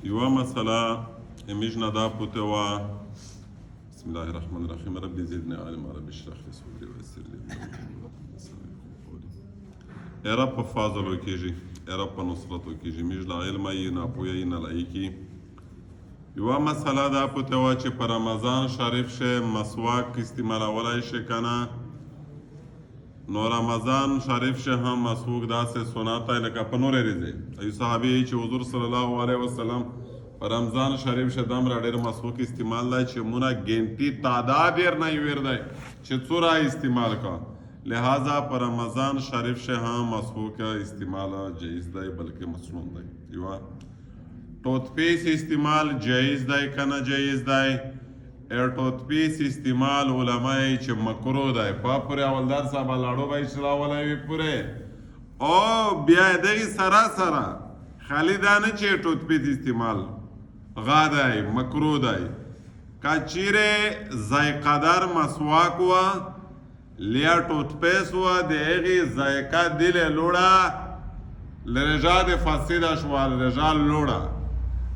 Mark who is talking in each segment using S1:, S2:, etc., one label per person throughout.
S1: یوه مسله امیج نه دا پوته وه بسم الله الرحمن الرحیم رب زدنی علما رب اشرح لي صدري ويسر لي امري ای رب په فضل وکیږي ای رب په نصرت وکیږي میج لا علم یې نه پوهه نه لایقي یوه مسله دا پوته وه چې په رمضان شریف شه مسواک استعمالولی شي که نه نو رمضان شریف شه هم مسواک داسې سنت دی لکه په نورې ورځې یو صحابي چې حضور صلی الله علیه وسلم په رمضان شریف شه دومره ډېر مسواک استعمال دی چې مونه ګنټي تعداد یې نه ویر دی چې څوره استعمال کا لہذا په رمضان شریف شه هم مسواک استعمال جایز دی بلکې مسنون دی یوه ټوت پیس استعمال جایز دی که نه جایز دی ټوت پیس استعمال علمای چې مکرو دی په پورې اولدار صاحب لاړو به چلاولی وي پورې او بیا دغې سره خالی دا نه چې ټوت پیس استعمال غا دی مکرو دی که چیرې ذایقهدار مسواک وه لیا ټوت پیس وه د هغې ذایقه دلې لوړه لرجا د فاسده شوه لرجا لوړه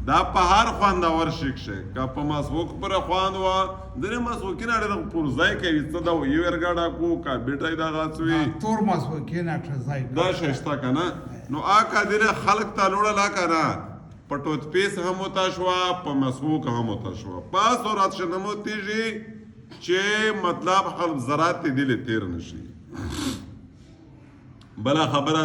S1: دا په هر خوندور شیک شه که په مسواک پورې خوند وه ځینې مسواکونه ډېر پرځای کوي څه ده یو ورګډه کو که بیټی دغه وي
S2: تور مسواکونه ځای
S1: دا شی شته که نه نو آکه ډېرې خلک ته لوړله که نه په ټوت پیس هم وته شوه په مسواک هم وته شوه په صورت شه نه موتېږي چې مطلب خلک زراعت دې دلې تېر نه شي بله خبره